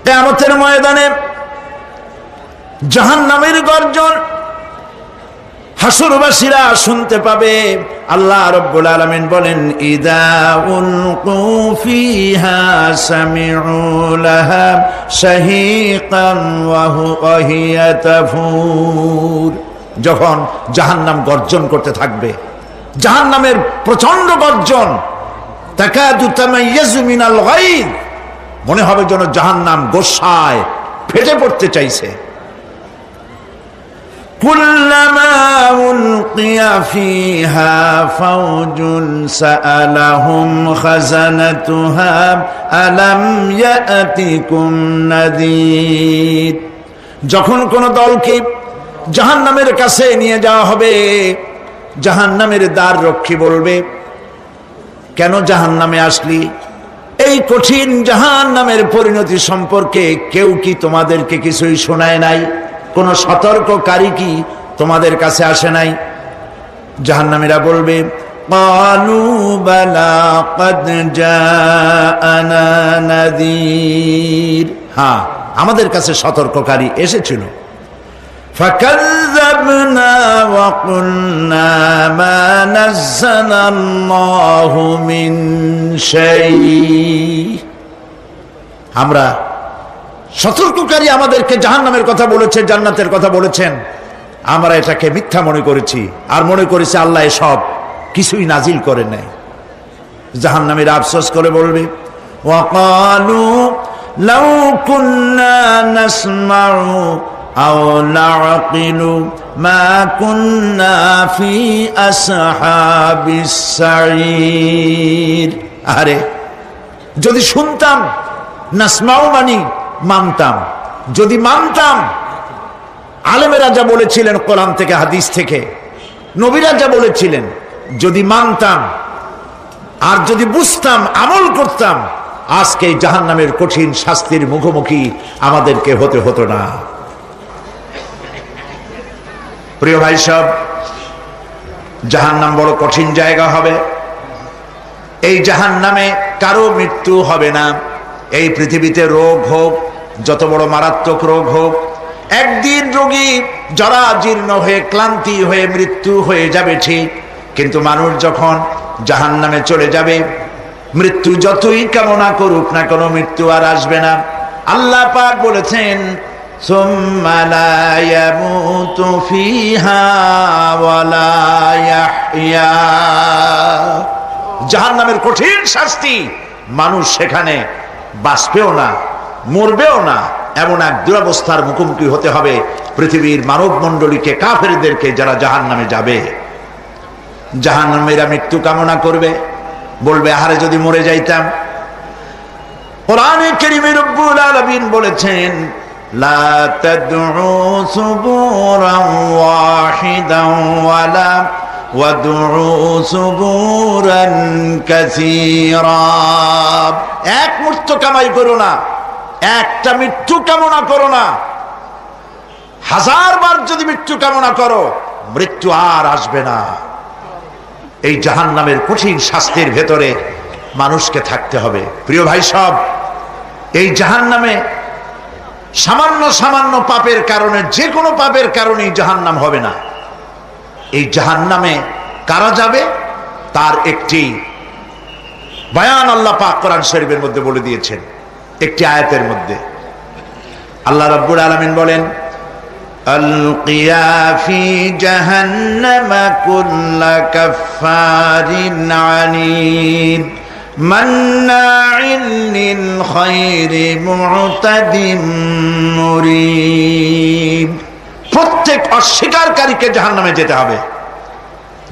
কিয়ামতের ময়দানে জাহান্নামের গর্জন হাসরবাসীরা শুনতে পাবে। আল্লাহ রাব্বুল আলামিন বলেন, ইযা উলকু ফিহা সামিউ লাহা শাহীকান ওয়া হিয়া তাফুর। যখন জাহান্নাম গর্জন করতে থাকবে, জাহান্নামের প্রচন্ড গর্জন, তাকাদু তামাইয়াজু মিনাল গায়দ, মনে হবে যেন জাহান্নাম গোসায় ফেটে পড়তে চাইছে। কুল্লামা উলকিয়া ফিহা ফাওজুন সাআলাহুম খাজানাতুহা আলাম ইয়াতিকুম নাযীর। যখন কোন দলকে জাহান্নামের কাছে নিয়ে যাওয়া হবে, জাহান্নামের দ্বার রক্ষী বলবে, কেন জাহান্নামে আসলি? এই কঠিন জাহান্নামের পরিণতি সম্পর্কে কেউ কি তোমাদেরকে কিছুই শোনায় নাই? কোন সতর্ককারী কি তোমাদের কাছে আসে নাই? জাহান্নামীরা বলবে, ক্বালু বালা ক্বাদ জাআনা নাযীর, হ্যাঁ আমাদের কাছে সতর্ককারী এসেছিল। ফাকাযযাবনা ওয়া কুলনা মা নাযালাল্লাহু মিন শাই। আমরা সতর্ককারী আমাদেরকে জাহান্নামের কথা বলেছে, জান্নাতের কথা বলেছেন, আমরা এটাকে মিথ্যা মনে করেছি আর মনে করেছি আল্লাহ এসব কিছুই নাজিল করে নাই। জাহান্নামীরা আফসোস করে বলবে, ওয়াকালু লাউ কুন্না নাসমাউ আও নাআকিলু মা কুন্না ফি আসহাবিস সাঈর। আরে যদি শুনতাম, নাসমাউ মানি মানতাম, যদি মানতাম, আলেমেরা যা বলেছিলেন কোরআন থেকে হাদিস থেকে, নবীরা যা বলেছিলেন, যদি মানতাম আর যদি বুঝতাম, আমল করতাম, আজকে জাহান্নামের কঠিন শাস্তির মুখোমুখি আমাদেরকে হতে হতো না। প্রিয় ভাই সব, জাহান্নাম বড় কঠিন জায়গা হবে। এই জাহান্নামে কারো মৃত্যু হবে না। এই পৃথিবীতে রোগ হোক, যত বড় মারাত্মক রোগ হোক, একদিন রোগী জরা জীর্ণ হয়ে ক্লান্তি হয়ে মৃত্যু হয়ে যাবে ঠিক, কিন্তু মানুষ যখন জাহান্নামে চলে যাবে, মৃত্যু যতই কামনা করুক না, কোনো মৃত্যু আর আসবে না। আল্লাহ পাক বলেছেন, সুম্মা লা ইয়ামুতু ফিহা ওয়া লা ইয়াহইয়া। জাহান্নামের কঠিন শাস্তি, মানুষ সেখানে বাঁচবেও না, মরবেও না, এমন এক দুরবস্থার মুখোমুখি হতে হবে পৃথিবীর মানব মণ্ডলীকে, কাফেরদেরকে, যারা জাহান্নামে যাবে। জাহান্নামীরা মৃত্যু কামনা করবে, বলবে আহারে যদি মরে যাইতাম। কোরআনে কারীমে রব্বুল আলামিন বলেছেন, লা তাদউ সুবুরান ওয়াহিদান ওয়ালা ওয়াদউ সুবুরান কাসীরা। এক মৃত্যু কামাই করো না, একটা মৃত্যু কামনা করো না। 1000 বার যদি মৃত্যু কামনা করো, মৃত্যু আর আসবে না। এই জাহান্নামের কঠিন শাস্তির ভেতরে মানুষকে থাকতে হবে। প্রিয় ভাই সব, এই জাহান্নামে সামান্য সামান্য পাপের কারণে, যে কোনো পাপের কারণেই জাহান্নাম হবে না। এই জাহান্নামে কারা যাবে তার একটি বয়ান আল্লাহ পাক কোরআন শরীফের মধ্যে বলে দিয়েছেন। একটি আয়াতের মধ্যে আল্লাহ রাব্বুল আলামিন বলেন, আলকিয়া ফি জাহান্নামা কুল্লা কাফফারিন আনিদ মান্নাইন লিল খায়রি মু'তাদিম মুরিব। প্রত্যেক অস্বীকারীকে জাহান্নামে যেতে হবে।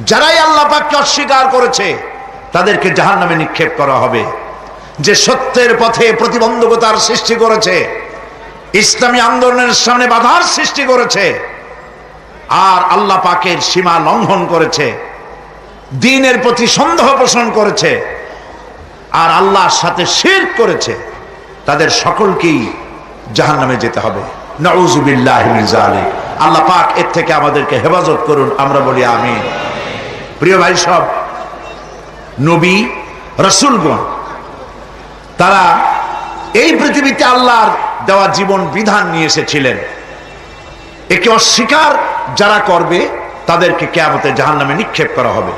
যারাই আল্লাহ পাককে অস্বীকার করেছে তাদেরকে জাহান্নামে নিক্ষেপ করা হবে। যে সত্যের পথে প্রতিবন্ধকতার সৃষ্টি করেছে, ইসলামী আন্দোলনের সামনে বাধার সৃষ্টি করেছে, আর আল্লাহ পাকের সীমা লঙ্ঘন করেছে, দ্বীনের প্রতি সন্দেহ পোষণ করেছে, আর আল্লাহর সাথে শিরক করেছে, তাদের সকলকেই জাহান্নামে যেতে হবে। নাউযুবিল্লাহি মিন যালিক। আল্লাহ পাক এর থেকে আমাদেরকে হেফাজত করুন, আমরা বলি আমিন। প্রিয় ভাই সব, নবী রাসূলগণ তারা এই পৃথিবীতে আল্লাহর দেওয়া জীবন বিধান নিয়ে এসেছিলেন। একে অস্বীকার যারা করবে তাদেরকে কিয়ামতে জাহান্নামে নিক্ষেপ করা হবে।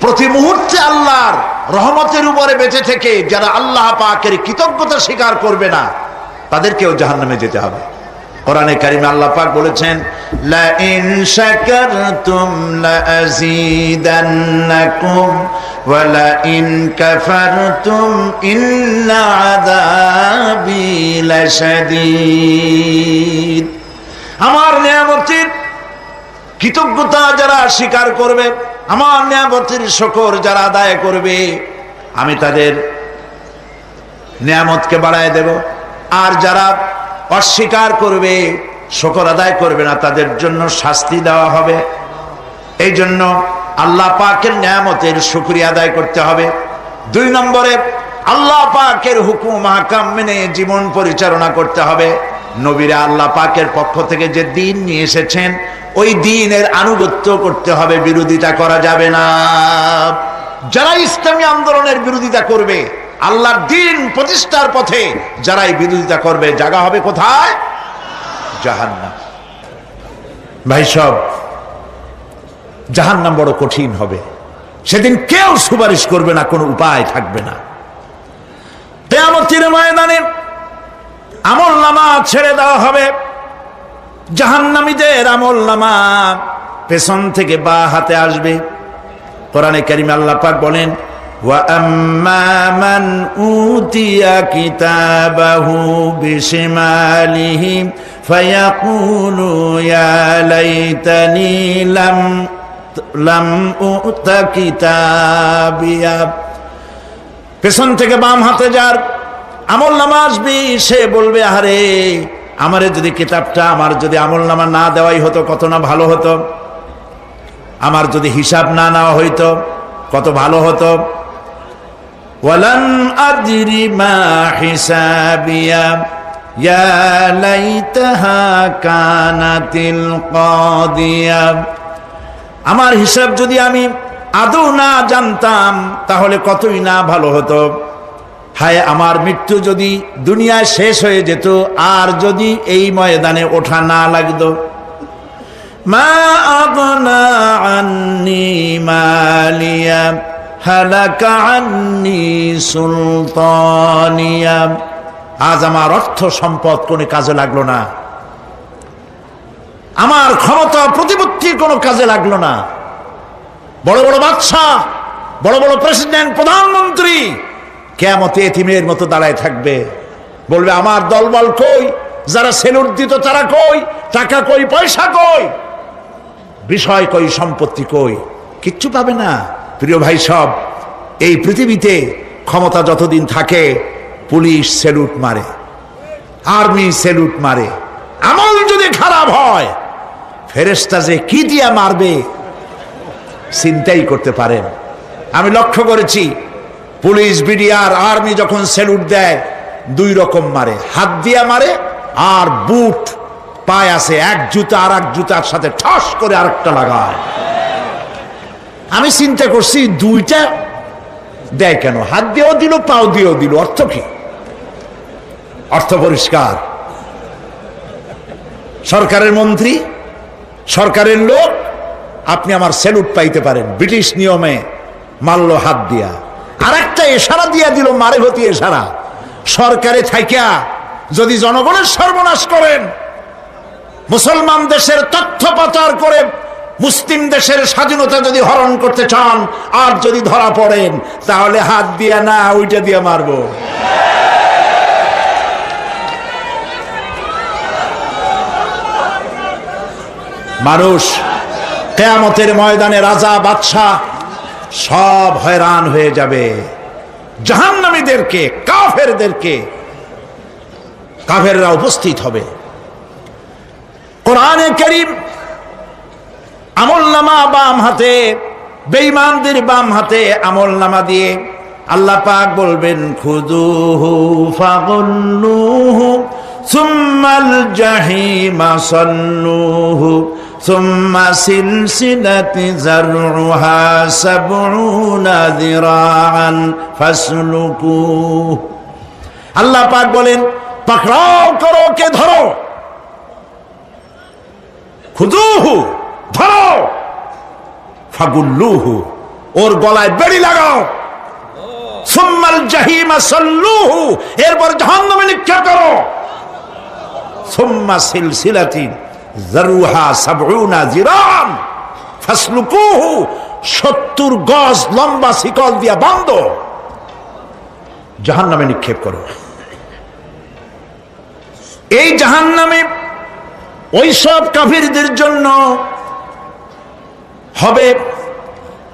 প্রতি মুহূর্তে আল্লাহর রহমতের উপরে বেঁচে থেকে যারা আল্লাহ পাকের কৃতজ্ঞতা স্বীকার করবে না তাদেরকেও জাহান্নামে যেতে হবে। কোরআনে কারিমে আল্লাহ পাক বলেছেন, লা ইন শাকারতুম লা আযীদান্নাকুম ওয়া লা ইন কাফারতুম ইন্না আযাবি লাশাদীদ। আমার নিয়ামতের কৃতজ্ঞতা যারা স্বীকার করবে, আমার নিয়ামতের শুকর যারা আদায় করবে, আমি তাদের নিয়ামতকে বাড়ায় দেব। আর যারা অস্বীকার করবে, শুকর আদায় করবে না, তাদের জন্য শাস্তি দেওয়া হবে। এই জন্য আল্লাহ পাকের নিয়ামতের শুকরিয়া আদায় করতে হবে। 2 নম্বরে আল্লাহ পাকের হুকুম আহকাম মেনে জীবন পরিচালনা করতে হবে। নবীরা আল্লাহ পাকের পক্ষ থেকে যে দ্বীন নিয়ে এসেছেন ওই দ্বীনের আনুগত্য করতে হবে, বিরোধিতা করা যাবে না। যারা ইসলামী আন্দোলনের বিরোধিতা করবে, আল্লাহর দ্বীন প্রতিষ্ঠার পথে যারাই বিরোধিতা করবে, জায়গা হবে কোথায়? জাহান্নাম। ভাই সব, জাহান্নাম বড় কঠিন হবে। সেদিন কেউ সুপারিশ করবে না, কোনো উপায় থাকবে না। কিয়ামতের ময়দানে আমলনামা ছেড়ে দেওয়া হবে। জাহান্নামীদের আমলনামা পেছন থেকে বা হাতে আসবে। কোরআনে কারিমে আল্লাহ পাক বলেন, ওয়া আম্মা মান উতিয়া কিতাবাহু বিশিমালিহি ফায়াকুলু ইয়া লাইতানি লাম উতা কিতাবিয়া। পেছন থেকে বাম হাতে যার আমলনামা আসবে, সে বলবে, আরে আমারে যদি কিতাবটা, আমার যদি আমলনামা না দেওয়াই হতো কত না ভালো হতো, আমার যদি হিসাব না নেওয়া হইতো কত ভালো হতো। ওয়ালাম আদরি মা হিসাবিয়া ইয়া লাইতাহা কানাতিল কাদিয়া। আমার হিসাব যদি আমি আদৌ না জানতাম তাহলে কতই না ভালো হতো। হায় আমার মৃত্যু যদি দুনিয়ায় শেষ হয়ে যেত, আর যদি এই ময়দানে ওঠা না লাগতো। মা আগনা আন্নি মালিয়া হালাকা আন্নি সুলতানিয়া। আজ আমার অর্থ সম্পদ কোনো কাজে লাগলো না, আমার ক্ষমতা প্রতিপত্তি কোনো কাজে লাগলো না। বড় বড় বাদশা, বড় বড় প্রেসিডেন্ট, প্রধানমন্ত্রী কিয়ামতে এতিমের মতো দাঁড়ায় থাকবে, বলবে আমার দলবল কই, যারা সেলুট দিত তারা কই, টাকা কই, পয়সা কই, বিষয় কই, সম্পত্তি কই, কিচ্ছু পাবে না। প্রিয় ভাই সব, এই পৃথিবীতে ক্ষমতা যতদিন থাকে পুলিশ সেলুট মারে, আর্মি সেলুট মারে। আমল যদি খারাপ হয় ফেরেশতা যে কি দিয়া মারবে চিন্তাই করতে পারেন। আমি লক্ষ্য করেছি, পুলিশ, বিডিআর, আর্মি যখন সেলুট দেয় 2 রকম মারে, হাত দিয়া মারে আর বুট পায় আছে, এক জুতা আর এক জুতার সাথে ঠস করে আরেকটা লাগায়। আমি চিন্তা করছি 2টা দেয় কেন? হাত দিয়েও দিল, পাও দিয়েও দিল, অর্থ কি? অর্থ পরিষ্কার। সরকারের মন্ত্রী, সরকারের লোক, আপনি আমার সেলুট পাইতে পারেন, ব্রিটিশ নিয়মে মারলো হাত দিয়া, আর একটা ইশারা দিয়া দিল, মারে হতি ইশারা। সরকারে থাইকা যদি জনগণের সর্বনাশ করেন, মুসলমান দেশের তথ্য পাচার করে মুসলিম দেশের স্বাধীনতা যদি হরণ করতে চান, আর যদি ধরা পড়েন, তাহলে হাত দিয়া না, ওইটা দিয়া মারবো। মানুষ কিয়ামতের ময়দানে রাজা, বাদশাহ সব হয়রান হয়ে যাবে। জাহান্নামীদেরকে, কাফেরদেরকে, কাফেররা উপস্থিত হবে। কোরআনে কারীম আমলনামা বাম হাতে, বেঈমানদের বাম হাতে আমলনামা দিয়ে আল্লাহ পাক বলবেন, খুযুহু ফাগুল্লুহু সুম্মাল জাহিমা সাল্লুহু সুম্মা সিলসিলাতি যারউহা সাবউনা যিরাআন ফাসলুকুহু। আল্লাহ পাক বলেন, পাকড়াও করো, কে ধরো, খুযুহু ধরো, ফাগুল্লুহু ওর গলায় বেড়ি লাগাও, সুম্মাল জাহিমা সাল্লুহু এরপর জাহান্নামে নিক্ষেপ করো, সুম্মা সিলসিলাতিন যারুহা সাবউনা জিরান ফাসলুকুহু 70 গজ লম্বা শিকল দিয়া বাঁধো, জাহান্নামে নিক্ষেপ করো। এই জাহান্নামে ওই সব কাফিরদের জন্য হবে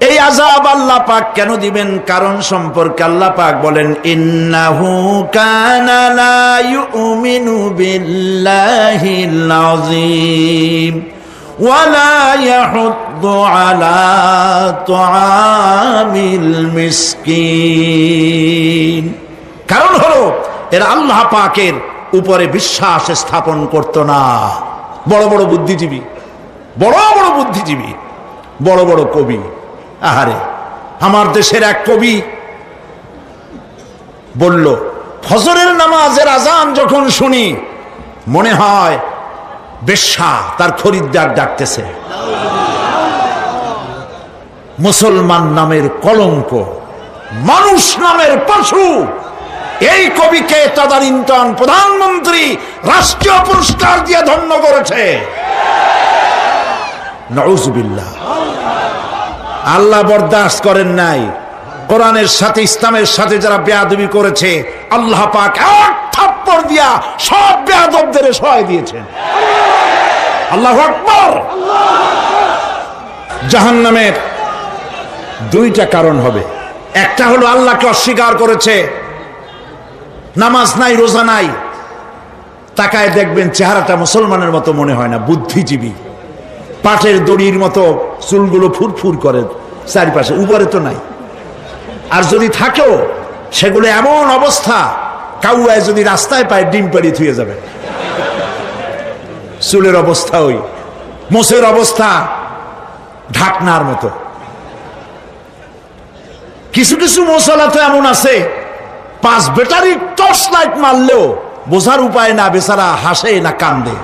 এই আযাব। আল্লাহ পাক কেন দিবেন কারণ সম্পর্কে আল্লাহ পাক বলেন, ইন্নাহু কানা লা ইউমিনু বিল্লাহিল আযীম ওয়া লা ইয়াহুদ্দু আলা তুআমিল মিসকিন। কারণ হলো এরা আল্লাহ পাকের উপরে বিশ্বাস স্থাপন করত না। বড় বড় বুদ্ধিজীবী, বড় বড় বুদ্ধিজীবী, বড় বড় কবি। আহারে, আমার দেশের এক কবি বলল, ফজরের নামাজের আজান যখন শুনি মনে হয় বেশ্যা তার খরিদ্দার ডাকতেছে। মুসলমান নামের কলঙ্ক, মানুষ নামের পশু। এই কবিকে তদানীন্তন প্রধানমন্ত্রী রাষ্ট্রীয় পুরস্কার দিয়ে ধন্য করেছে। নাউযুবিল্লাহ। আল্লাহ বরদাস্ত করেন নাই। কোরআনের সাথে ইসলামের সাথে যারা বেয়াদবি করেছে আল্লাহ পাক এক থাপ্পড় দিয়া সব বেয়াদবদের সহায় দিয়েছেন। আল্লাহু আকবার। জাহান্নামের দুইটা কারণ হবে। একটা হলো আল্লাহকে অস্বীকার করেছে, নামাজ নাই, রোজা নাই, তাকায় দেখবেন চেহারাটা মুসলমানের মতো মনে হয় না, বুদ্ধিজীবী, পাটের দড়ির মতো চুলগুলো ফুরফুর করে চারিপাশে, উপরে তো নাই। আর যদি থাকেও সেগুলো এমন অবস্থা, কাউয়ায় যদি রাস্তায় পায় ডিম পাড়ি থুয়ে যাবে। চুলের অবস্থা ওই, মোষের অবস্থা ঢাকনার মতো। কিছু কিছু মশলা তো এমন আছে 5 ব্যাটারি টর্চ লাইট মারলেও বোঝার উপায় না, বেচারা হাসে না কান্দে।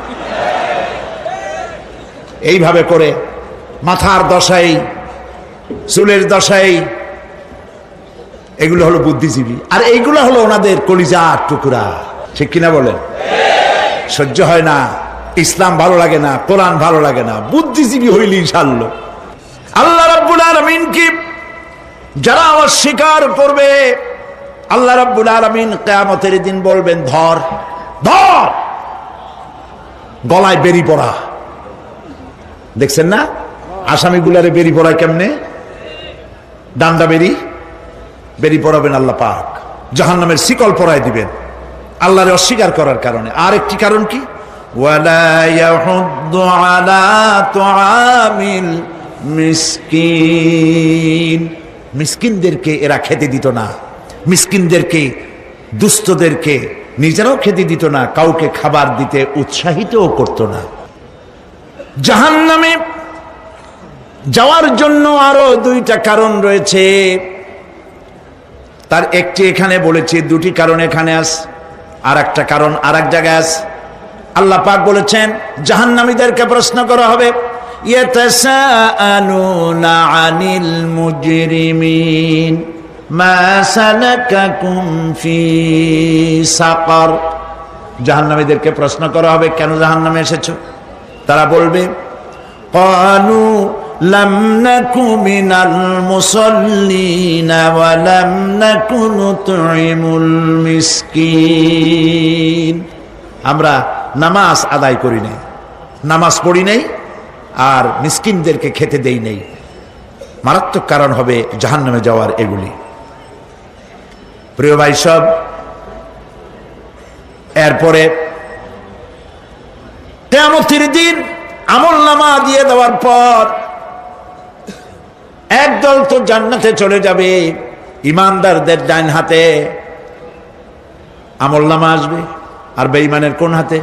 এইভাবে করে মাথার দশাই, চুলের দশাই, এগুলো হলো বুদ্ধিজীবী। আর এইগুলো হলো ওনাদের কলিজার টুকরা। ঠিক কিনা বলেন? সহ্য হয় না, ইসলাম ভালো লাগে না, কোরআন ভালো লাগে না, বুদ্ধিজীবী হইলি ইনশাআল্লাহ। আল্লাহ রাব্বুল আলামিন কি যারা অস্বীকার করবে, আল্লাহ রাব্বুল আলামিন কিয়ামতের দিন বলবেন, ধর ধর, গলায় বেরি পড়া। দেখছেন না আসামিগুলারে বেরি পড়ায় কেমনে? ডান্ডা বেরি পড়াবেন আল্লাহ পাক, জাহান্নামের শিকল পরায় দিবেন আল্লাহরে অস্বীকার করার কারণে। আর একটি কারণ কি? ওয়ালা ইয়াহুদ্দু আলা তুআমিল মিসকিন। মিসকিনদেরকে এরা খেতে দিত না, মিসকিনদেরকে, দুস্থদেরকে নিজেরাও খেতে দিত না, কাউকে খাবার দিতে উৎসাহিতও করত না। জাহান্নামে যাওয়ার জন্য আরো দুইটা কারণ রয়েছে, তার একটি এখানে বলেছি, দুটি কারণ এখানে আছে, আর একটা কারণ আর এক জায়গায় আছে। আল্লাহ পাক বলেছেন জাহান্নামীদেরকে প্রশ্ন করা হবে, ইয়াতাসাআলুনা আনিল মুজরিমিন মা সালাকাকুম ফি সাকার। জাহান্নামীদেরকে প্রশ্ন করা হবে, কেন জাহান্নামে এসেছো? তারা বলবে, ক্বালু লাম নাকু মিনাল মুসাল্লিনা ওয়া লাম নাকু নুতঈমুল মিসকিন। আমরা নামাজ আদায় করি নাই, নামাজ পড়ি নাই, আর মিসকিনদেরকে খেতে দেই নাই। মারাত্মক কারণ হবে জাহান্নামে যাওয়ার এগুলি। প্রিয় ভাই সব, এরপরে কিয়ামতের দিন আমলনামা দিয়ে দেওয়ার পর একদল তো জান্নাতে চলে যাবে, ইমানদারদের ডান হাতে আমলনামা আসবে, আর বেঈমানের কোন হাতে?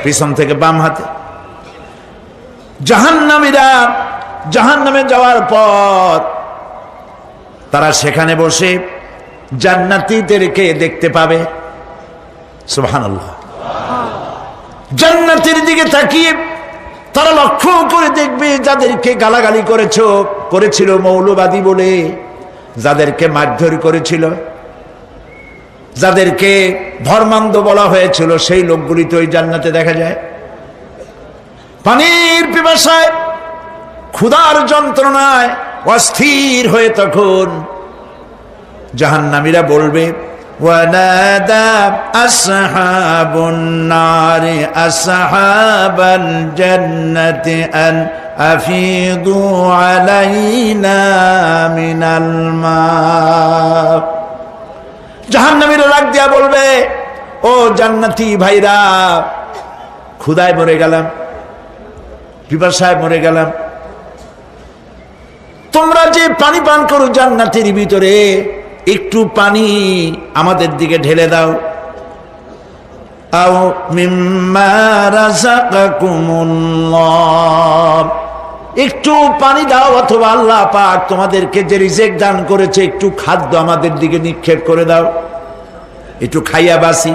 পিছন থেকে বাম হাতে। জাহান্নামীরা জাহান্নামে যাওয়ার পর তারা সেখানে বসে জান্নাতীদেরকে দেখতে পাবে, সুবহানাল্লাহ। জান্নাতের দিকে তাকিয়ে তারা লক্ষ্য করে দেখবে যাদেরকে গালাগালি করেছিল মৌলবাদী বলে, যাদেরকে মারধর করেছিল, যাদেরকে ধর্মান্ধ বলা হয়েছিল, সেই লোকগুলি তো ওই জান্নাতে দেখা যায়। পানির পিপাসায় ক্ষুধার যন্ত্রণায় অস্থির হয়ে তখন জাহান্নামীরা বলবে, ওয়ানাদা আসহাবুন নারি আসহাবাল জান্নাতি আন আফিদু আলাইনা মিনাল মা। জাহান্নামীরা ডাক দিয়া বলবে, ও জান্নাতি ভাইরা, ক্ষুধায় মরে গেলাম, পিপাসায় মরে গেলাম, তোমরা যে পানি পান করো জান্নাতের ভিতরে, একটু পানি আমাদের দিকে ঢেলে দাও। আও মিম্মা রাযাকাকুমুল্লাহ, একটু পানি দাও, অথবা আল্লাহ পাক তোমাদেরকে যে রিজিক দান করেছে একটু খাদ্য আমাদের দিকে নিক্ষেপ করে দাও, একটু খাইয়া বাসি।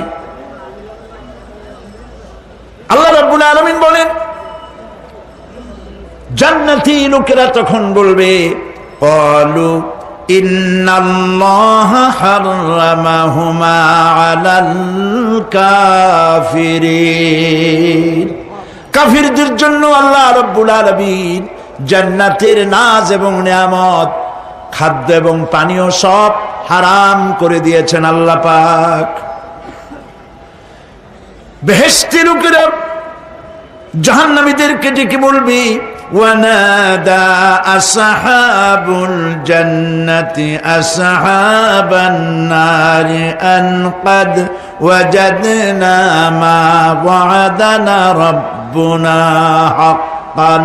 আল্লাহ রাব্বুল আলামিন বলেন, জান্নাতি লোকেরা তখন বলবে, ক্বালু ইন্নাল্লাহা হাররামাহুমা আলাল কাফিরিন। কাফিরদের জন্য আল্লাহ রাব্বুল আলামিন জান্নাতের নাজ এবং নিয়ামত, খাদ্য এবং পানীয় সব হারাম করে দিয়েছেন আল্লাহ পাক। বেহেশতি লোকেরা জাহান্নামীদেরকে ডেকে বলবি, ওয়ানাদা আসহাবুল জান্নাতি আসহাবান নারি আন ক্বাদ ওয়াজাদনা মা ওয়া'আদানা রাব্বুনা হাক্কান।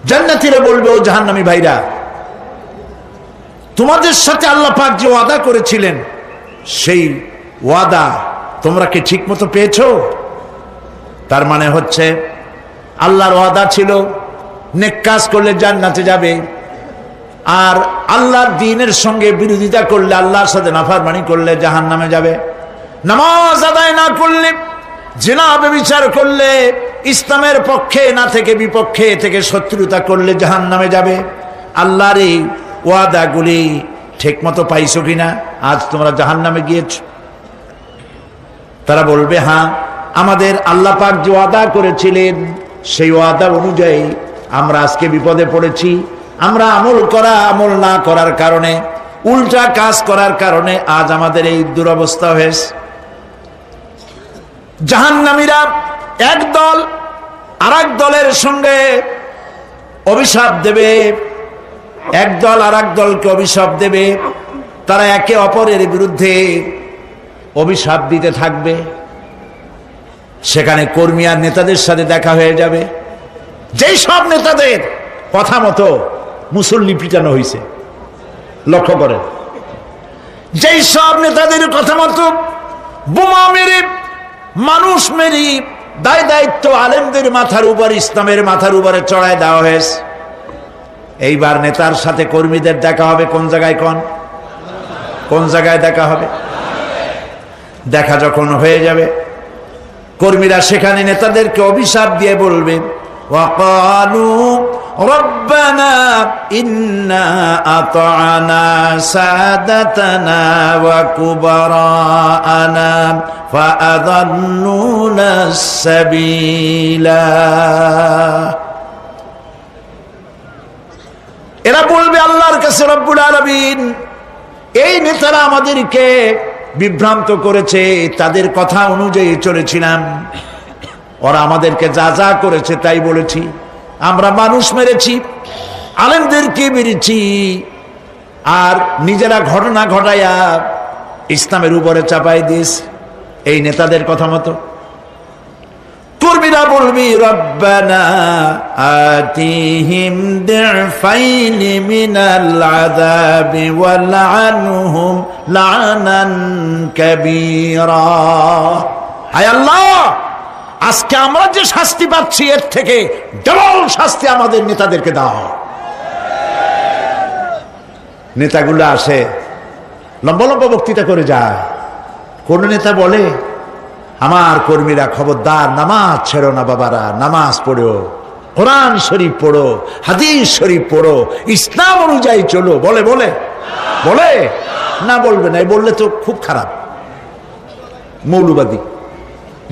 জান্নাতীরা বলবে, ও জাহান্নামী ভাইরা, তোমাদের সাথে আল্লাহ পাক যে ওয়াদা করেছিলেন সেই ওয়াদা তোমরা কি ঠিক মতো পেয়েছো? তার মানে হচ্ছে আল্লাহর ওয়াদা ছিল নেক কাজ করলে জান্নাতে যাবে, আর আল্লাহর দ্বীনের সঙ্গে বিরোধিতা করলে, আল্লাহর সাথে নাফরমানি করলে জাহান্নামে যাবে। নামাজ আদায় না করলে, জিনা ব্যভিচার করলে, ইসলামের পক্ষে না থেকে বিপক্ষে থেকে শত্রুতা করলে জাহান্নামে যাবে। আল্লাহর এই ওয়াদাগুলি ঠিক মতো পাইছো কিনা? আজ তোমরা জাহান্নামে গিয়েছো। তারা বলবে, হ্যাঁ, আমাদের আল্লাহ পাক যে ওয়াদা করেছিলেন সেই ওয়াদা অনুযায়ী আমরা আজকে বিপদে পড়েছি। আমরা আমল না করার কারণে, উল্টা কাজ করার কারণে আজ আমাদের এই দুরবস্থা হয়েছে। জাহান্নামীরা এক দল আরেক দলের সঙ্গে অভিশাপ দেবে, এক দল আরেক দলকে অভিশাপ দেবে। তারা একে অপরের বিরুদ্ধে অভিশাপ দিতে থাকবে। সেখানে কর্মী আর নেতাদের সাথে দেখা হয়ে যাবে। যেই সব নেতাদের কথা মতো মুসল্লি পিটানো হয়েছে, লক্ষ্য করেন, যেই সব নেতাদের কথা মতো বোমা মেরে, মানুষ মেরে, দায় দায়িত্ব আলেমদের মাথার উপর, ইসলামের মাথার উপরে চড়ায় দেওয়া হয়েছে। এইবার নেতার সাথে কর্মীদের দেখা হবে কোন জায়গায়? কোন জায়গায় দেখা হবে? দেখা যখন হয়ে যাবে, কর্মীরা সেখানে নেতাদেরকে অভিশাপ দিয়ে বলবে, ওয়াকালু রব্বানা ইন্না আতা'না সাদাতানা ওয়া কুবারা'ানা ফাআযাল্লুনা সাবিলা। এরা বলবে আল্লাহর কাছে, রব্বুল আলামিন, এই নেতারা আমাদেরকে বিভ্রান্ত করেছে, তাদের কথা অনুযায়ী চলেছিলাম, ওরা আমাদেরকে যা যা করেছে তাই বলেছি। আমরা মানুষ মেরেছি, আলেমদেরকে মেরেছি, আর নিজেরা ঘটনা ঘটাইয়া ইসলামের উপরে চাপাই দিয়েছি এই নেতাদের কথা মতো। কর্মীরা বলবি, রব্বানা আতিহিম দি'ফাইনি মিনাল আযাবি ওয়ালআনহুম লা'নান কাবীরা। হায় আল্লাহ, আজকে আমরা যে শাস্তি পাচ্ছি এর থেকে ডবল শাস্তি আমাদের নেতাদেরকে দাও। নেতাগুলো আসে, লম্বা লম্বা বক্তৃতা করে যায়। কোন নেতা বলে, আমার কর্মীরা খবরদার নামাজ ছেড়ো না বাবারা, নামাজ পড়ো, কোরআন শরীফ পড়ো, হাদিস শরীফ পড়ো, ইসলাম অনুযায়ী চলো। বলে বলে বলে না, বলবে না। বললে তো খুব খারাপ, মৌলবাদী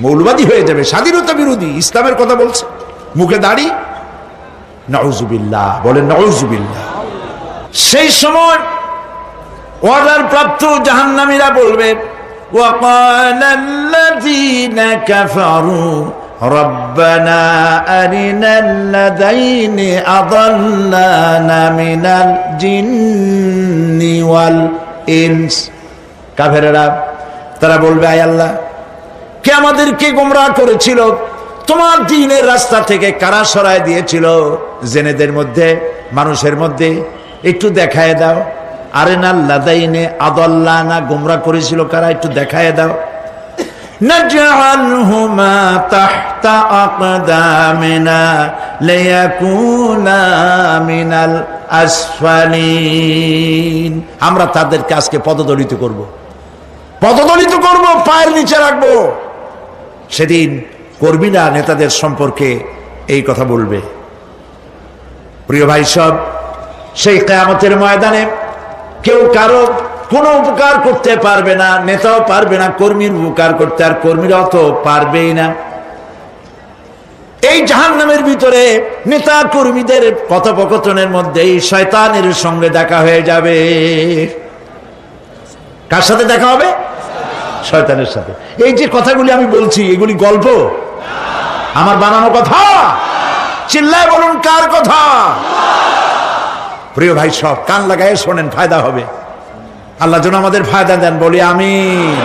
মৌলবাদী হয়ে যাবে, স্বাধীনতা বিরোধী। ইসলামের কথা বলছে, মুখে দাড়ি, নাউজুবিল্লাহ, বলেন নাউজুবিল্লাহ। সেই সময় অর্ডার প্রাপ্ত জাহান্নামীরা বলবে, وقال الذين كفروا ربنا أرنا الذين أضلانا من الجن والإنس। কাফেররা তারা বলবে, আয় আল্লাহ, কে আমাদেরকে গোমরাহ করেছিল, তোমার দ্বীনের রাস্তা থেকে কারা সরায় দিয়েছিল, জেনেদের মধ্যে মানুষের মধ্যে একটু দেখায় দাও। আরেনাল লাদাইনে আদাল্লানা, গোমরাহ করেছিল কারা, একটু দেখায় দাও। নাজআলহুমা তাহতা আকদামিনা লিয়াকুনা মিনাল আসফালিন। আমরা তাদেরকে আজকে পদদলিত করব, পদদলিত করব, পায়ের নিচে রাখবো। সেদিন কর্মীরা নেতাদের সম্পর্কে এই কথা বলবে। প্রিয় ভাই সব, সেই কিয়ামতের ময়দানে কেউ কারো কোনো উপকার করতে পারবে না, নেতাও পারবে না কর্মীর উপকার করতে, আর কর্মীরাও তো পারবেই না। এই জাহান্নামের ভিতরে নেতা কর্মীদের কথোপকথনের মধ্যেই শয়তানের সঙ্গে দেখা হয়ে যাবে। কার সাথে দেখা হবে? শয়তানের সাথে। এই যে কথাগুলি আমি বলছি, এগুলি গল্প, আমার বানানো কথা? চিল্লায় বলুন, কার কথা? প্রিয় ভাই সব, কান লাগায় শোনেন, ফায়দা হবে। আল্লাহ যেন আমাদের ফায়দা দেন, বলি আমিন।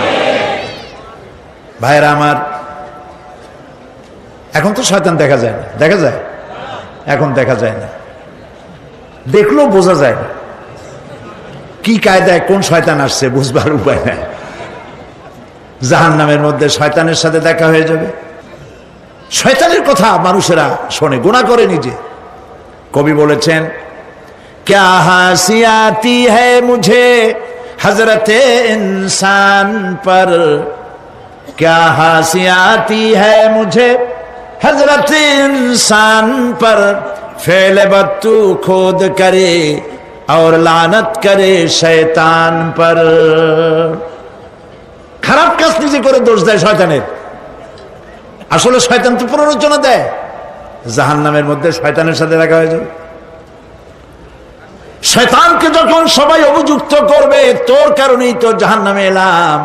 ভাইয়েরা আমার, এখন তো শয়তান দেখা যায় না, দেখা যায়? এখন দেখা যায় না, দেখলেও বোঝা যায় না কি কায়দায় কোন শয়তান আসছে, বুঝবার উপায় নাই। জাহান্নামের মধ্যে শয়তানের সাথে দেখা হয়ে যাবে। শয়তানের কথা মানুষেরা শোনে, গুনাহ করে নিজে। কবি বলেছেন, क्या हंसी आती है मुझे हजरत इंसान पर, क्या हंसी आती है मुझे हजरत इंसान पर, फेल बत्तू खुद करे और लानत करे शैतान पर। খারাপ কাজ নিজে করে দোষ দেয় শয়তানের। আসলে শয়তান তো প্ররোচনা দেয়। জাহান্নামের মধ্যে শয়তানের সাথে দেখা হয়ে যাবে। শয়তানকে যখন সবাই অভিযুক্ত করবে, তোর কারণেই তো জাহান্নামে এলাম,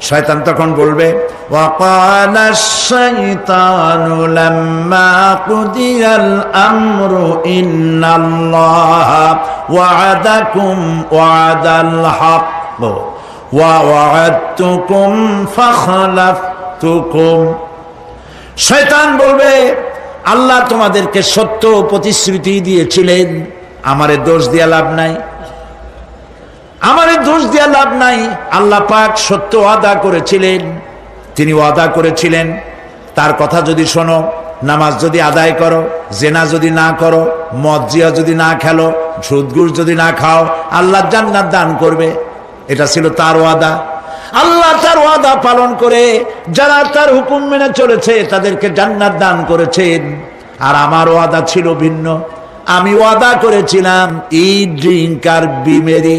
শয়তান তখন বলবে, ওয়াকালা শাইতানু লাম্মা কুদিয়াল আমরু ইন্নাল্লাহা ওয়া'আদাকুম ওয়া'দাল হক ওয়া ওয়া'আদতুকুম ফাখলাফতুকুম। শয়তান বলবে, আল্লাহ তোমাদেরকে সত্য প্রতিশ্রুতি দিয়েছিলেন, আমারে দোষ দিয়া লাভ নাই, আমারে দোষ দিয়া লাভ নাই। আল্লাহ পাক সত্য ওয়াদা করেছিলেন, তিনি ওয়াদা করেছিলেন তার কথা যদি শোনো, নামাজ যদি আদায় করো, জেনা যদি না করো, মদ জিয়া যদি না খেলো, সুদ ঘুষ যদি না খাও, আল্লাহ জান্নাত দান করবে। এটা ছিল তার ওয়াদা। আল্লাহ তার ওয়াদা পালন করে যারা তার হুকুম মেনে চলেছে তাদেরকে জান্নাত দান করেছেন। আর আমার ওয়াদা ছিল ভিন্ন। আমি ওয়াদা করেছিলাম, ইট, ড্রিঙ্ক আর বি মেরি,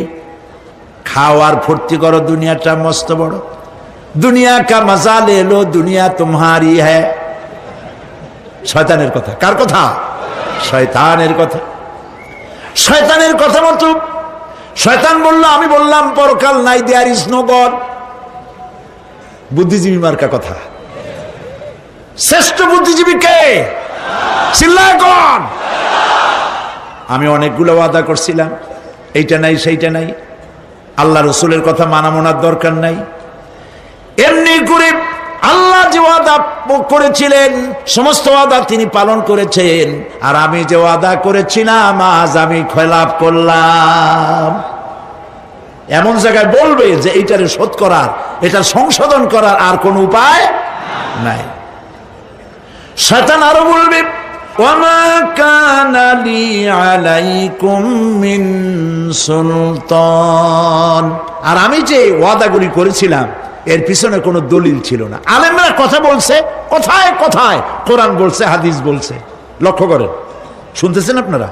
খাওয়ার ফুর্তি করো, দুনিয়াটা মস্ত বড়, দুনিয়া কা মজা লে লো, দুনিয়া তোমারি হ্যায়। শয়তানের কথা। কার কথা? শয়তানের কথা। শয়তানের কথা মতো শয়তান বলল, আমি বললাম পরকাল নাই, দেয়ার ইজ নো গড। বুদ্ধিজীবী মার্কা কথা। শ্রেষ্ঠ বুদ্ধিজীবী কে? চিল্লায় কোন? আমি অনেকগুলো ওয়াদা করছিলাম, এইটা নাই সেইটা নাই, আল্লাহ রসুলের কথা মানা মোনার দরকার নাই। এমনি করে আল্লাহ যে ওয়াদা করেছিলেন সমস্ত ওয়াদা তিনি পালন করেছেন, আর আমি যে ওয়াদা করেছিলাম আজ আমি খেলাপ করলাম। এমন জায়গায় বলবে যে এইটারে শোধ করার, এটা সংশোধন করার আর কোন উপায় নাই। শয়তান আরো বলবে, ওয়ামা কানা লি আলাইকুম মিন সুলতান, আর আমি যে ওয়াদাগুলি করেছিলাম এর পিছনে কোনো দলিল ছিল না। আলেমরা কথা বলছে, কথায় কথায় কোরআন বলছে, হাদিস বলছে। লক্ষ্য করেন, শুনতেছেন আপনারা?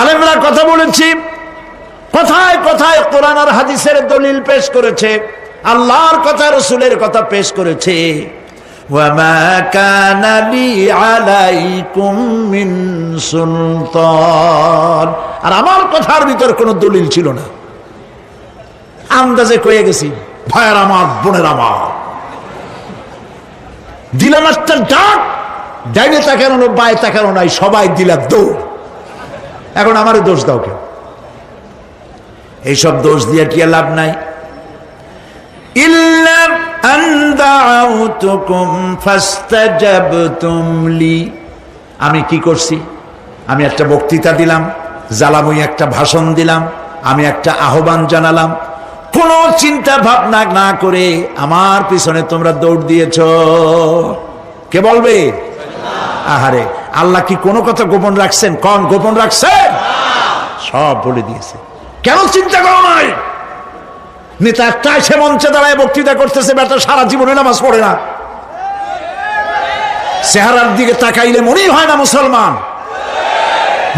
আলেমরা কথা বলেছি, কথায় কথায় কোরআন আর হাদিসের দলিল পেশ করেছে, আল্লাহর কথা রাসূলের কথা পেশ করেছে। ওয়ামা কানা লি আলাইকুম মিন সুলতান, আর আমার কথার ভিতর কোনো দলিল ছিল না, আন্দাজে কয়ে গেছি। ভাইয়ের আমার, বোনের আমার, দিলাম একটা ডাক, ডাইনে তাকানো বায়ে তাকানো নাই, সবাই দিলা দৌড়। এখন আমারে দোষ দাও কেউ? এইসব দোষ দিয়ে কি লাভ নাই। ইল্লা আন দাউতুকুম ফাস্তাজাবতুম লি, আমি কি করছি? আমি একটা বক্তৃতা দিলাম, জ্বালাময়ী একটা ভাষণ দিলাম, আমি একটা আহ্বান জানালাম, কোন চিন্তা ভাবনা না করে আমার পিছনে তোমরা দৌড় দিয়েছ। কে বলবে? আহারে, আল্লাহ কি কোনো কথা গোপন রাখছেন? কোন গোপন রাখছেন? সব বলে দিয়েছে। কেন চিন্তা করো নাই? নেতা একটা সে মঞ্চে দাঁড়ায় বক্তৃতা করতেছে, বেটা সারা জীবনে নামাজ পড়ে না, চেহারার দিকে তাকাইলে মনেই হয় না মুসলমান,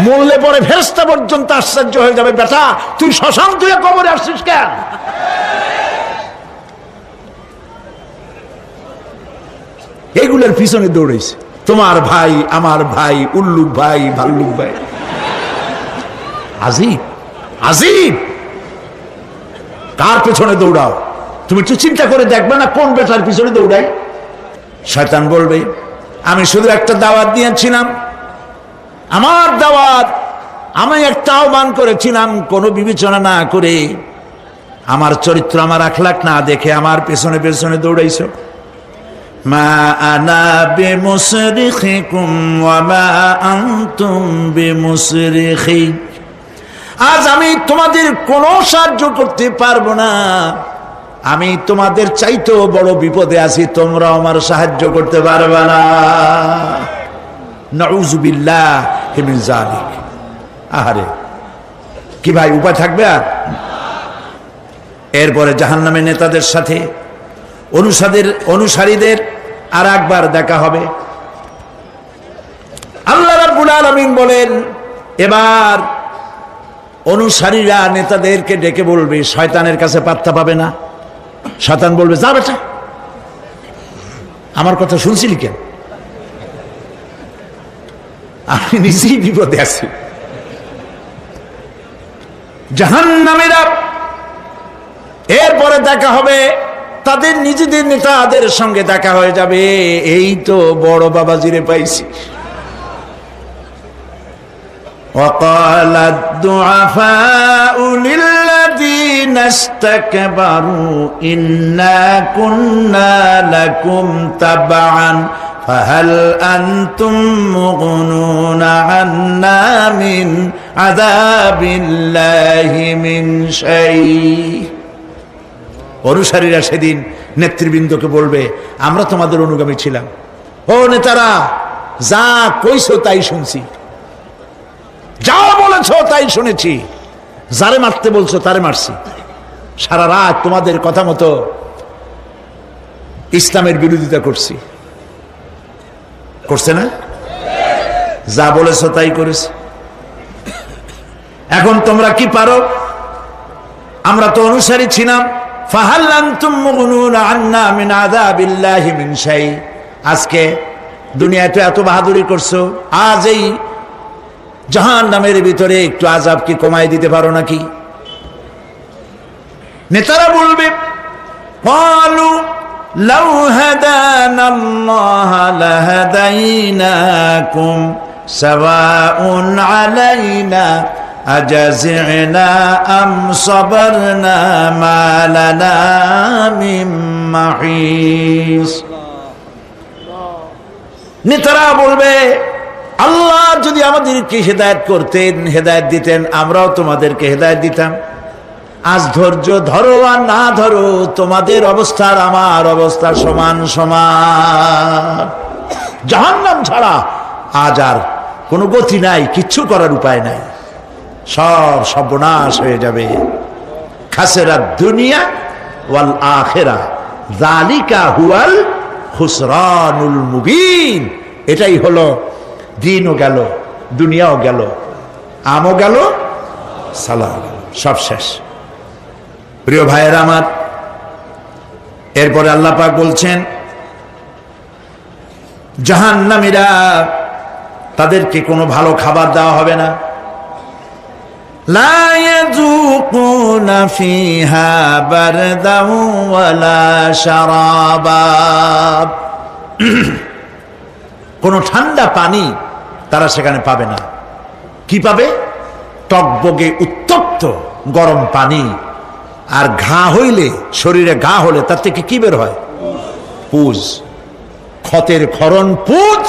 মরলে পরে ফেরেশতা পর্যন্ত আশ্চর্য হয়ে যাবে, বেটা তুই শ্মশান তুই কবরে আসছিস কেন? এগুলোর পিছনে দৌড়েছে তোমার ভাই, আমার ভাই, উল্লুক ভাই, ভাল্লুক ভাই। আজিব আজিব, কার পেছনে দৌড়াও? তুমি একটু চিন্তা করে দেখবে না কোন বেটার পিছনে দৌড়াই? শয়তান বলবে আমি শুধু একটা দাওয়াত দিয়েছিলাম, আমার দাওয়াত, আমি একটা আহ্বান করেছিলাম, কোনো বিবেচনা না করে, আমার চরিত্র, আমার আখলাক না দেখে আমার পেছনে পেছনে দৌড়াইছো। মা আনা বিমুসরিখিকুম ওয়া মা আনতুম বিমুসরিখি, আজ আমি তোমাদের কোনো সাহায্য করতে পারবো না, আমি তোমাদের চাইতেও বড় বিপদে আছি, তোমরা আমার সাহায্য করতে পারবে না। নাউযুবিল্লাহি মিন যালিক। আহারে, কি ভাই উপায় থাকবে আর? এরপরে জাহান্নামের নেতাদের সাথে অনুসারীদের আর একবার দেখা হবে। আল্লাহ রাব্বুল আলামিন বলেন, এবার অনুসারীরা নেতাদেরকে ডেকে বলবে, শয়তানের কাছে পাত্তা পাবে না। শয়তান বলবে, যা বেটা, আমার কথা শুনছিলি কেন? আমি নিজেই বিপদে আছি। জাহান্নামীরা এরপরে দেখা হবে, তাদের নিজেদের নেতাদের সঙ্গে দেখা হয়ে যাবে, এই তো বড় বাবাজিরে পাইছি। وقال الضعفاء للذين استكبروا إنا كنا لكم تبعا فهل أنتم مغنون عنا من عذاب الله من شيء। অনুসারীরা সেদিন নেতৃবৃন্দকে বলবে, আমরা তোমাদের অনুগামী ছিলাম, ও নেতারা, যা কইছো তাই শুনছি, যা বলেছ তাই শুনেছি, যারে মারতে বলছো তারে মারছি, সারা রাত তোমাদের কথা মতো ইসলামের বিরোধিতা করছি। করছে না? যা বলেছ তাই করেছি। এখন তোমরা কি পারো? আমরা তো অনুসারী ছিলাম। ফাহাল আনতুম মুগনুনা আন্না মিন আযাবিল্লাহি মিন শাই, আজকে দুনিয়ায় তো এত বাহাদুরি করছো, আজ এই জাহান্নামের ভিতরে একটু আযাব কি কমাই দিতে পারো নাকি? নেতারা বলবে, ক্বালু লাউ হাদানাল্লাহু লাহাদাইনাকুম সাওয়াউন আলাইনা আজাযিনা আম সাবারনা মা লানা মিন মাহিস। নেতারা বলবে, আল্লাহ যদি আমাদেরকে হেদায়েত করতেন, হেদায়েত দিতেন, আমরাও তোমাদেরকে হেদায়েত দিতাম। আজ ধৈর্য ধরো আর না ধরো, তোমাদের অবস্থা আর আমার অবস্থা সমান সমান। জাহান্নাম ছাড়া আজ আর কোনো গতি নাই, কিচ্ছু করার উপায় নাই, সব সর্বনাশ হয়ে যাবে। খাসেরা দুনিয়া ওয়াল আখিরা যালিকা হুয়াল খুসরানুল মুবিন। এটাই হলো, দিনও গেল, দুনিয়াও গেল, আমও গেল, সালাহ গেল, সব শেষ। প্রিয় ভাইয়েরা আমার, এরপরে আল্লাহ পাক বলছেন জাহান্নামীরা, তাদেরকে কোনো ভালো খাবার দেওয়া হবে না। লা ইয়াযুকুনা ফিহা বারদাও ওয়ালা শারাবা, কোনো ঠান্ডা পানি তারা সেখানে পাবে না। কি পাবে? টকবগে উত্তপ্ত গরম পানি। আর ঘা হইলে, শরীরে ঘা হলে তার থেকে কি বের হয়? পুজ, ক্ষতের ক্ষরণ পুজ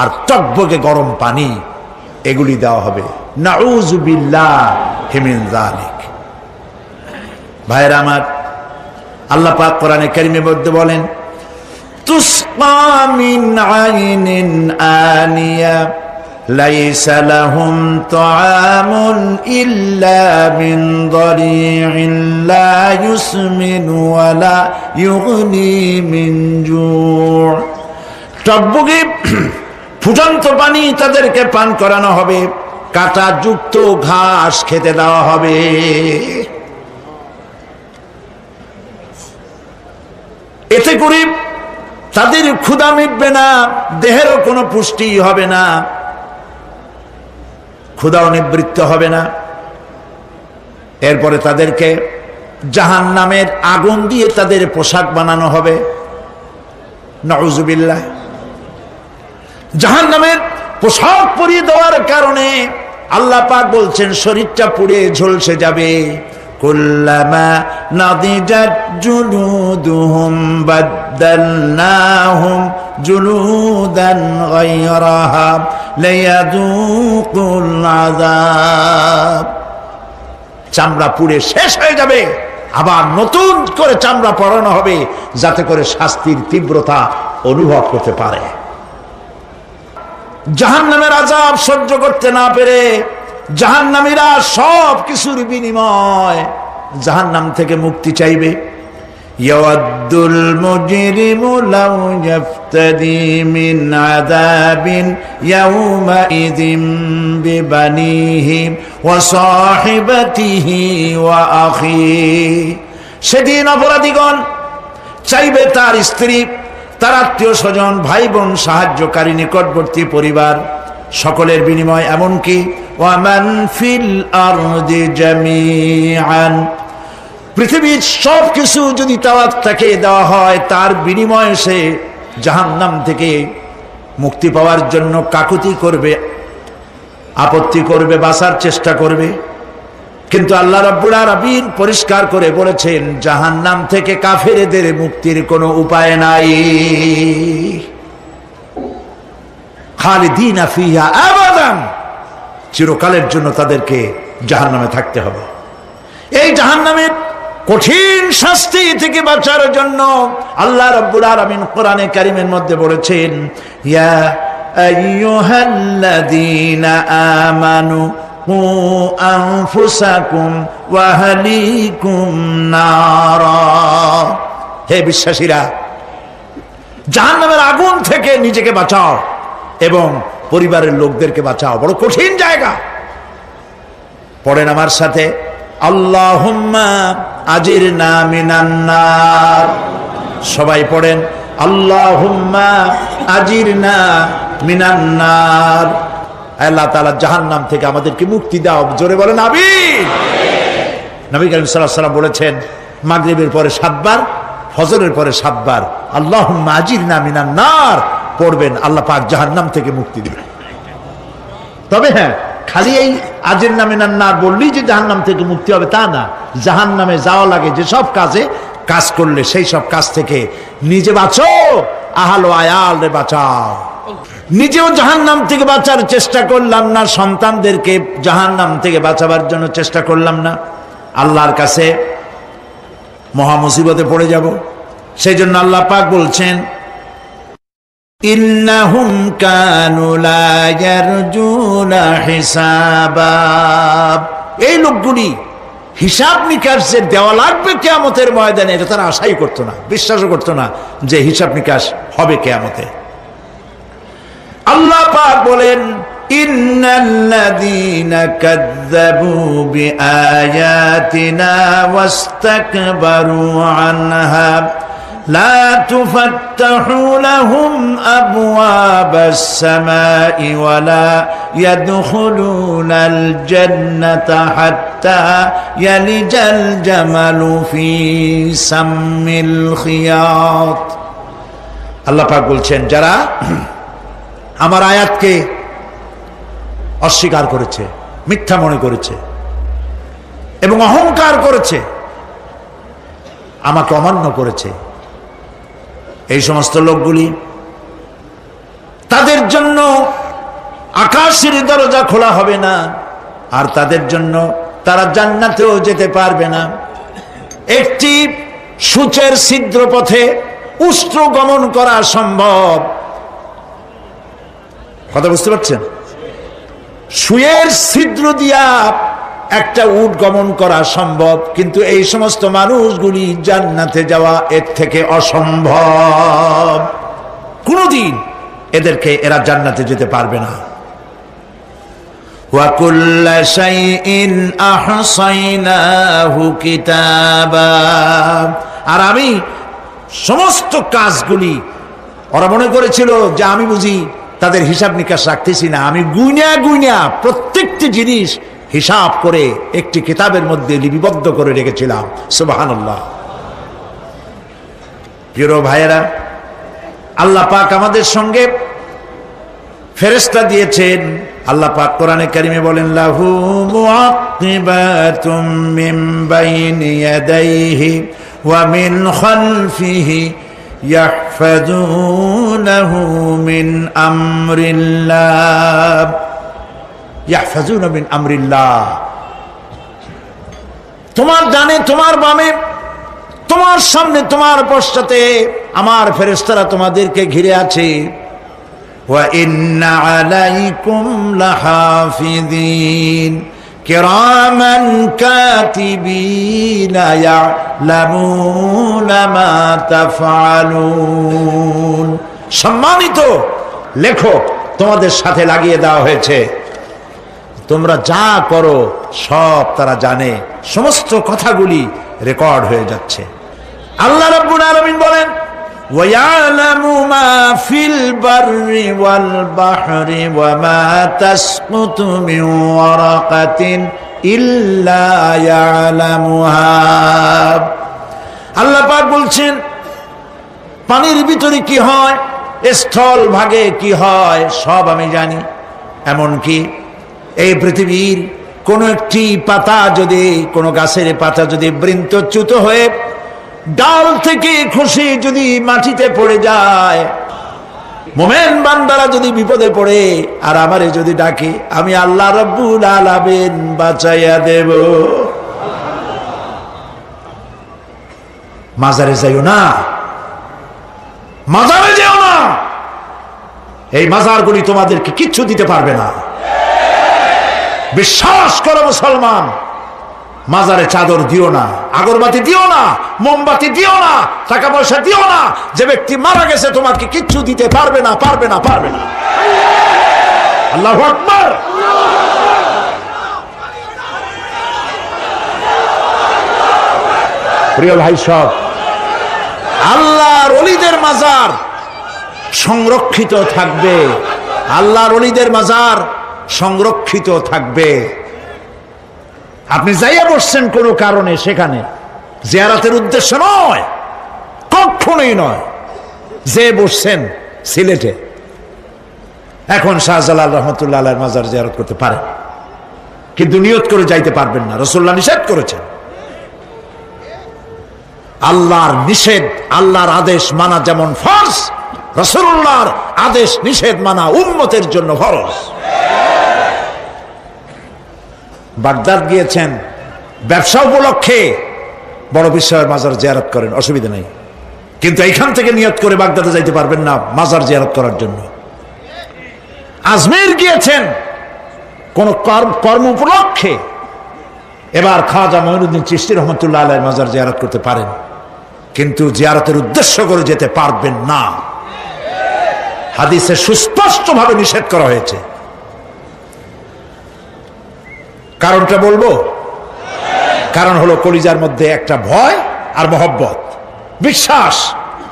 আর টকবগে গরম পানি, এগুলি দেওয়া হবে। নাউযু বিল্লাহি মিন যালিক। ভাইরা আমার, আল্লাহ পাক কোরআনে কারীমের মধ্যে বলেন তুসকা মিন আইনিন আনিয়া লাইসা লাহুম তাআমুন ইল্লা মিন দারি'in লা ইউসমিনু ওয়া লা ইউগনি মিন জু'। টকবগে ফুটন্ত পানি তাদেরকে পান করানো হবে, কাঁটা যুক্ত ঘাস খেতে দেওয়া হবে। এতে করে তাদের ক্ষুধা মিটবে না, দেহেরও কোনো পুষ্টি হবে না, ক্ষুধাও নিবৃত্ত হবে না। এরপরে তাদেরকে জাহান্নামের আগুন দিয়ে তাদের পোশাক বানানো হবে। নাউযুবিল্লাহ। জাহান্নামের পোশাক পরিয়ে দেওয়ার কারণে আল্লাহ পাক বলছেন শরীরটা পুড়ে ঝলসে যাবে। কুল্লামা নাদিজাত জুলুদুহুম বাদদালনাহুম জুলুদান গায়রাহা লিয়াযুকুল আযাব। চামড়া পুড়ে শেষ হয়ে যাবে, আবার নতুন করে চামড়া পরানো হবে, যাতে করে শাস্তির তীব্রতা অনুভব করতে পারে। জাহান্নামের আযাব সহ্য করতে না পেরে জাহান্নামীরা সব কিছুর বিনিময় জাহান্নাম থেকে মুক্তি চাইবে। ইয়াওয়াদ্দুল মুজরিমু লাউ ইয়াফতাদি মিন আযাবিন ইয়াওমাইযিন বিবানিহি ওয়া সাহিবাতিহি ওয়া আখিহি। সেদিন অপরাধীগণ চাইবে তার স্ত্রী, তার আত্মীয় স্বজন, ভাই বোন, সাহায্যকারী, নিকটবর্তী পরিবার, সকলের বিনিময়, এমনকি ওয়ামান ফিল আরদি জামিআন, পৃথিবীর সব কিছু যদি তাকে দেওয়া হয়, তার বিনিময়ে সে জাহান্নাম থেকে মুক্তি পাওয়ার জন্য কাকুতি করবে, আপত্তি করবে, বাঁচার চেষ্টা করবে। কিন্তু আল্লাহ রাব্বুল আলামিন পরিষ্কার করে বলেছেন জাহান্নাম থেকে কাফেরদের মুক্তির কোনো উপায় নাই। খালিদিনা ফিহা আবাদান, চিরকালের জন্য তাদেরকে জাহান্নামে থাকতে হবে। এই জাহান্নামের কঠিন শাস্তি থেকে বাঁচার জন্য আল্লাহ রাব্বুল আলামিন কোরআনে কারীমের মধ্যে বলেছেন ইয়া আইয়ুহাল্লাযীনা আমানু কু আনফুসাকুম ওয়া আহলিকুম নারা। হে বিশ্বাসীরা, জাহান্নামের আগুন থেকে নিজেকে বাঁচাও এবং পরিবারের লোকদেরকে বাঁচাও। বড় কঠিন জায়গা। পড়েন আমার সাথে, আল্লাহুম্মা আজিরনা মিনান নার। সবাই পড়েন, আল্লাহুম্মা আজিরনা মিনান নার। আল্লাহ তাআলা জাহান্নাম থেকে আমাদেরকে মুক্তি দাও। জোরে বলেন আমিন। নবী করিম সাল্লাল্লাহু আলাইহি ওয়াসাল্লাম বলেছেন মাগরিবের পরে 7 বার, ফজরের পরে 7 বার আল্লাহুম্মা আজিরনা মিনান নার পড়বেন, আল্লাহ পাক জাহান্নাম থেকে মুক্তি দিবেন। তবে হ্যাঁ, খালি এই আজিরনা মিনান নার বললেই যে জাহান্নাম থেকে মুক্তি হবে তা না। জাহান্নামে যাওয়া লাগে যেসব কাজ করলে সেই সব কাজ থেকে নিজে বাঁচো, আহল ও আয়াল রে বাঁচাও। নিজেও জাহান্নাম থেকে বাঁচার চেষ্টা করলাম না, সন্তানদেরকে জাহান্নাম থেকে বাঁচাবার জন্য চেষ্টা করলাম না, আল্লাহর কাছে মহা মুসিবতে পড়ে যাব। সেই জন্য আল্লাহ পাক বলছেন ইন্নাহুম কানু লা ইয়ারজুনা হিসাবা, এই লোকগুলি হিসাব নিকাশ যে দেওয়া লাগবে কিয়ামতের ময়দানে এটা তারা আশাই করতো না, বিশ্বাসও করতো না যে হিসাব নিকাশ হবে কিয়ামতে। আল্লাহ পাক বলেন ইন্নাল্লাযীনা কাযযাবু বিআয়াতিনা ওয়াস্তাকবারু আনহা লা তুফাত্তাহু লাহুম আবওয়াবাস সামাই ওয়া লা ইয়াদখুলুনাল জান্নাতা হাত্তা ইয়ালিজাল জামালু ফি সাম্মিল খিয়াত। আল্লাহ পাক বলছেন যারা আমার আয়াতকে অস্বীকার করেছে, মিথ্যা মনে করেছে এবং অহংকার করেছে, আমাকে অমান্য করেছে, এই সমস্ত লোকগুলি তাদের জন্য আকাশের দরজা খোলা হবে না, আর তাদের জন্য তারা জান্নাতেও যেতে পারবে না। একটি সূচের ছিদ্র পথে উষ্ট্র গমন করা সম্ভব, কথা বুঝতে পারছেন? সুয়ের ছিদ্র দিয়া একটা উট গমন করা সম্ভব, কিন্তু এই সমস্ত মানুষগুলি জান্নাতে যাওয়া এর থেকে অসম্ভব। কোনদিন এরা জান্নাতে যেতে পারবে না। ওয়া কুল্লা শাইইন আহসাইনাহু কিতাবা, আর আমি সমস্ত কাজগুলি, ওরা মনে করেছিল যে আমি বুঝি তাদের হিসাব নিকাশ রাখতেছি না, আমি গুইনা গুইনা প্রত্যেকটি জিনিস হিসাব করে একটি কিতাবের মধ্যে লিপিবদ্ধ করে রেখেছিলাম। সুবহানাল্লাহ। প্রিয় ভাইয়েরা, আল্লাহ পাক আমাদের সঙ্গে ফেরেশতা দিয়েছেন। আল্লাহ পাক কোরআনে কারিমে বলেন লাহু মুআক্কিবাতুম মিন বাইনি ইয়াদাইহি ওয়া মিন খালফিহি ইয়াহফাযুনাহু মিন আমরিল্লাহ, ইয়াহফাযুনা মিন আমরিল্লাহ। তোমার ডানে, তোমার বামে, তোমার সামনে, তোমার পশ্চাতে আমার ফেরেশতারা তোমাদেরকে ঘিরে আছে। ওয়া ইন্না আলাইকুম লাহাফিযিন কিরামান কাতিবিনা ইয়ালামুনা মা তাফআলুন, সম্মানিত লেখক তোমাদের সাথে লাগিয়ে দেওয়া হয়েছে, তোমরা যা করো সব তারা জানে, সমস্ত কথাগুলি রেকর্ড হয়ে যাচ্ছে। আল্লাহ রাব্বুল আলামিন বলেন ওয়া ইয়ালামু মা ফিল বাররি ওয়াল বাহরি ওয়া মা তাসকুতু মিন ওয়ারাকাতিন ইল্লা ইয়ালামুহা। আল্লাহ পাক বলছেন পানির ভিতরে কি হয়, স্থল ভাগে কি হয় সব আমি জানি। এমনকি এই পৃথিবীর কোন একটি পাতা যদি, কোন গাছের পাতা যদি বৃন্তচ্যুত হয়ে ডাল থেকে খসে যদি মাটিতে পড়ে যায়, মোমেন বান্দারা যদি বিপদে পড়ে আর আমারে যদি ডাকে, আমি আল্লাহ রাব্বুল আলামিন বাঁচাইয়া দেব। মাজারে যাইও না, মাজারে যেও না, এই মাজারগুলি তোমাদেরকে কিচ্ছু দিতে পারবে না। বিশ্বাস করো মুসলমান, মাজারে চাদর দিও না, আগরবাতি দিও না, মোমবাতি দিও না, টাকা পয়সা দিও না। যে ব্যক্তি মারা গেছে তোমাকে কিচ্ছু দিতে পারবে না, পারবে না, পারবে না। আল্লাহু আকবার। প্রিয় ভাই সব, আল্লাহর ওলিদের মাজার সংরক্ষিত থাকবে, আল্লাহর ওলিদের মাজার সংরক্ষিত থাকবে। আপনি যাইয়া বসছেন কোনো কারণে, সেখানে জিয়ারতের উদ্দেশ্য নয়, কখনোই নয়। যে বসছেন সিলেটে, এখন শাহজালাল রহমতুল্লাহ আলাইহির মাজার জিয়ারত করতে পারেন, কিন্তু নিয়ত করে যাইতে পারবেন না, রাসূলুল্লাহ নিষেধ করেছেন। আল্লাহর নিষেধ, আল্লাহর আদেশ মানা যেমন ফরজ, রাসূলুল্লাহর আদেশ নিষেধ মানা উম্মতের জন্য ফরজ। বাগদাদ গিয়েছেন ব্যবসা উপলক্ষে, বড় বিশ্বের মাজার জিয়ারত করেন, অসুবিধা নেই, কিন্তু এইখান থেকে নিয়ত করে বাগদাদে যাইতে পারবেন না মাজার জিয়ারত করার জন্য। আজমির গিয়েছেন কোন কর্ম উপলক্ষে, এবার খাজা মঈনুদ্দিন চিশতি রহমতুল্লাহ আলাইহির মাজার জিয়ারত করতে পারেন, কিন্তু জিয়ারতের উদ্দেশ্য করে যেতে পারবেন না। হাদিসে সুস্পষ্টভাবে নিষেধ করা হয়েছে। কারণটা বলবো? কারণ হলো কলিজার মধ্যে একটা ভয় আর মহব্বত, বিশ্বাস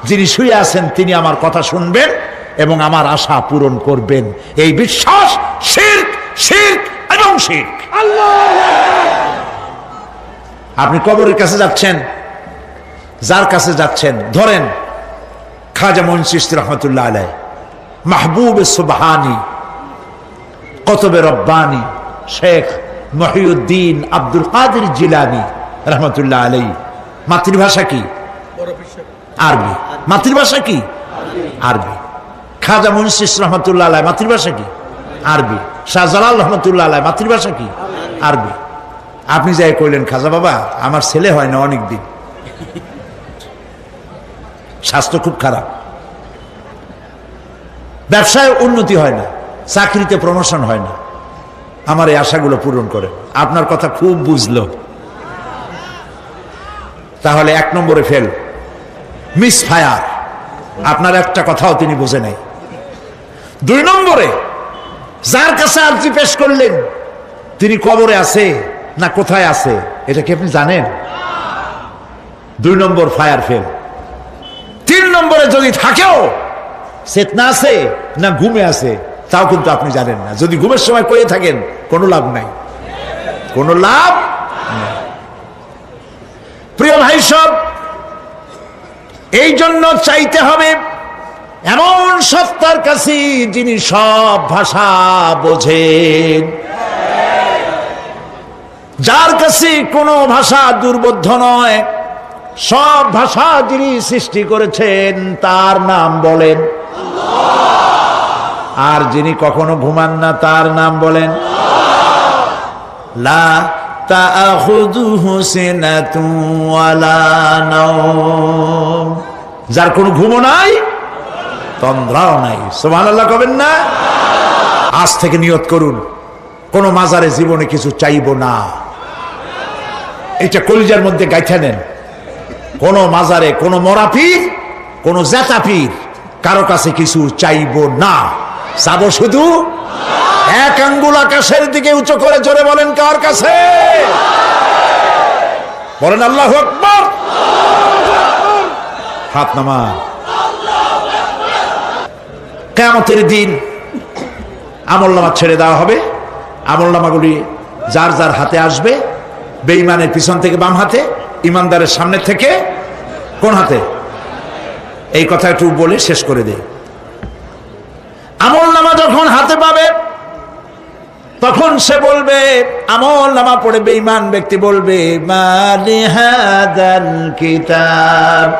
যিনি শুয়ে আছেন তিনি আমার কথা শুনবেন এবং আমার আশা পূরণ করবেন। এই বিশ্বাস শিরক, শিরক এবং শিরক। আপনি কবরের কাছে যাচ্ছেন, যার কাছে যাচ্ছেন, ধরেন খাজা মঈন চিশতি রহমতুল্লাহ আলাইহ, মাহবুব সুবহানি, কতবে রব্বানি, শেখ মহিউদ্দিন আব্দুল কাদের জিলানী রহমতুল্লাহ আলাইহ। মাতৃভাষা কি? আরবি। মাতৃভাষা কি? আরবি। খাজা মঈন চিশতি রহমতুল্লাহ আলাইহ মাতৃভাষা কি? আরবি। শাহজালাল রহমতুল্লাহ আলাইহ মাতৃভাষা কি? আরবি। আপনি যাই কইলেন, খাজা বাবা আমার ছেলে হয় না অনেক দিন, স্বাস্থ্য খুব খারাপ, ব্যবসায় উন্নতি হয় না, চাকরিতে প্রমোশন হয় না, আমার এই আশাগুলো পূরণ করে। আপনার কথা খুব বুঝলো, তাহলে 1 নম্বরে ফেল, মিস ফায়ার। আপনার একটা কথাও তিনি বুঝে নাই। 2 নম্বরে যার কাছে আর্জি পেশ করলেন তিনি কবরে আছে না কোথায় আছে এটা কি আপনি জানেন? 2 নম্বর ফায়ার ফেল। 3 নম্বরে যদি থাকেও চেতনা আছে না ঘুমে আছে তাও কিন্তু আপনি জানেন না। যদি ঘুমের সময় কয়ে থাকেন কোনো লাভ নাই, কোনো লাভ নাই। প্রিয় ভাই সব, এই জন্য চাইতে হবে এমন সত্তার কাছে যিনি সব ভাষা বোঝেন, যার কাছে কোনো ভাষা দুর্বোধ্য নয়, সব ভাষা যিনি সৃষ্টি করেছেন তার নাম বলেন, আর যিনি কখনো ঘুমান না তার নাম বলেন লা তাখুযুহু সিনাতুন ওয়ালা নাওম, যার কোনো ঘুমও নাই তন্দ্রাও নাই। সুবহানাল্লাহ কবেন না? আজ থেকে নিয়ত করুন কোন মাজারে জীবনে কিছু চাইবো না, এটা কলিজার মধ্যে গাইথা নেন। কোন মাজারে কোন মরা পীর, কোন জেতা পীর কারো কাছে কিছু চাইবো না, চাবো শুধু এক আঙ্গুল আকাশের দিকে উঁচু করে জোরে বলেন কার কাছে? বলেন আল্লাহু আকবার। হাত নামান। কিয়ামতের দিন আমলনামা ছেড়ে দেওয়া হবে, আমলনামাগুলি যার যার হাতে আসবে, বেঈমানের পিছন থেকে বাম হাতে, ইমানদারের সামনে থেকে কোন হাতে? এই কথা একটু বলে শেষ করে দেই। আমলনামা যখন হাতে পাবে তখন সে বলবে, আমলনামা পড়ে বেঈমান ব্যক্তি বলবে, মা লিহাদাল কিতাব